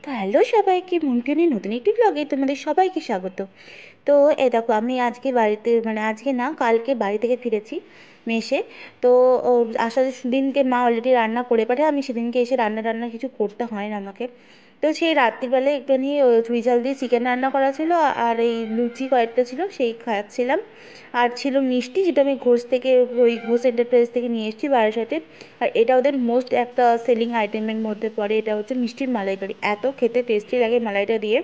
তো হ্যালো সবাইকে, মুনকেনি নতুন একটি ব্লগে তোমাদের সবাইকে স্বাগত। তো এই দেখো, আমি আজকে বাড়িতে আজকে না, কালকে বাড়ি থেকে ফিরেছি মেসে। তো আসার দিনকে মা অলরেডি রান্না করে পাঠায়, আমি সেদিনকে এসে রান্না কিছু করতে হয় না আমাকে। তো সেই রাত্রিবেলায় একটুখানি চুই ঝাল দিয়ে চিকেন রান্না করা ছিল, আর এই লুচি কয়েকটা ছিল, সেই খাচ্ছিলাম। আর ছিল মিষ্টি, যেটা আমি ঘোষ থেকে, ওই ঘোষ এন্টারপ্রাইজ থেকে নিয়ে এসেছি বারাসাতে। আর এটা ওদের মোস্ট একটা সেলিং আইটেমের মধ্যে পড়ে। এটা হচ্ছে মিষ্টির মালাইকারি, এত খেতে টেস্টি লাগে মালাইটা দিয়ে।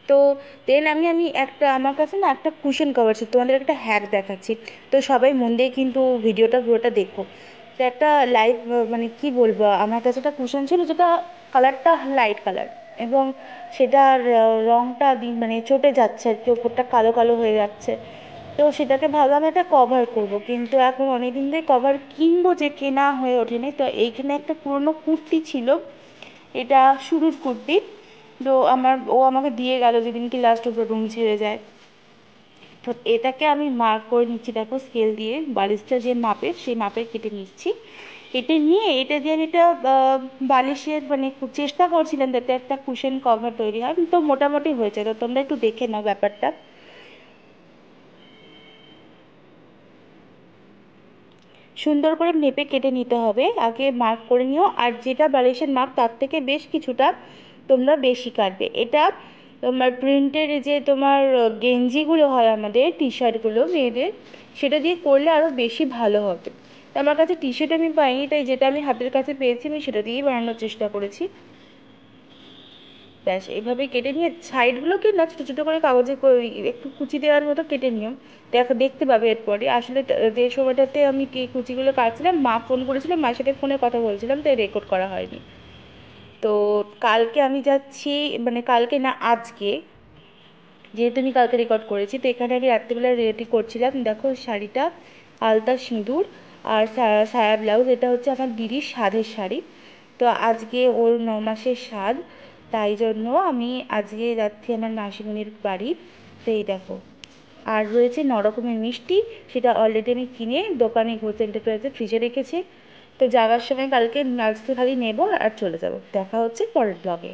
তো দেন আমি একটা, আমার কাছে না একটা কুশন কভার ছিল, তোমাদের একটা হ্যাক দেখাচ্ছি। তো সবাই মন দিয়ে কিন্তু ভিডিওটা পুরোটা দেখো। তো একটা লাইট, কি বলবো, আমার কাছে একটা কুশন ছিল যেটা কালারটা লাইট কালার, এবং সেটার রঙটা চটে যাচ্ছে আর কি, ওপরটা কালো কালো হয়ে যাচ্ছে। তো সেটাকে ভাবলাম একটা কভার করব, কিন্তু এখন অনেক দিন ধরে কভার কিনবো যে কেনা হয়ে ওঠেনি। তো এইখানে একটা পুরনো কুর্তি ছিল, এটা শুরুর কুর্তি। তো ও আমাকে দিয়ে গেল যেদিন কি লাস্ট ওপর রুম ছেড়ে যায়। তো এটাকে আমি মার্ক করে নিচ্ছি, দেখো স্কেল দিয়ে বালিশটা যে মাপে সেই মাপে কেটে নিচ্ছি। কেটে নিয়ে এটা দিয়ে আমি একটা বালিশের চেষ্টা করছিলাম যাতে একটা কুশন কভার তৈরি হয়। তো মোটামুটি হয়েছে, তো তোমরা একটু দেখে নাও ব্যাপারটা। সুন্দর করে মেপে কেটে নিতে হবে, আগে মার্ক করে নিও। আর যেটা বালিশের মাপ তার থেকে বেশ কিছুটা তোমরা বেশি কাটবে। এটা তোমার প্রিন্টের যে তোমার গেঞ্জিগুলো হয় আমাদের, টি শার্টগুলো মেয়েদের, সেটা দিয়ে করলে আরও বেশি ভালো হবে। তো আমার কাছে টি শার্ট আমি পাইনি, তাই যেটা আমি হাতের কাছে পেয়েছি আমি সেটা দিয়েই বানানোর চেষ্টা করেছি। ব্যাস এইভাবে কেটে নিয়ে সাইডগুলোকে না ছোটো ছোটো করে কাগজে একটু কুচি দেওয়ার মতো কেটে নিও। দেখতে পাবে এরপরে। আসলে যে সময়টাতে আমি কুচিগুলো কাটছিলাম, মা ফোন করেছিল, মার সাথে ফোনে কথা বলছিলাম, তাই রেকর্ড করা হয়নি। তো কালকে আমি যাচ্ছি, কালকে না আজকে, যেহেতু আমি কালকে রেকর্ড করেছি, তো এখানে আমি রাত্রিবেলা রেডি করছিলাম। দেখো শাড়িটা, আলতা সিঁদুর আর সায়া ব্লাউজ, এটা হচ্ছে আমার দিদির সাধের শাড়ি। তো আজকে ওর 9 মাসের স্বাদ, তাই জন্য আমি আজকে যাচ্ছি আমার মাসিমণির বাড়ি। তো এই দেখো, আর রয়েছে 9 রকমের মিষ্টি, সেটা অলরেডি আমি কিনে দোকানে ঘোষ এন্টারপ্রাইজে ফ্রিজে রেখেছি। তো যাওয়ার সময় কালকে আজকে খালি নেবো আর চলে যাব। দেখা হচ্ছে পরের ব্লগে।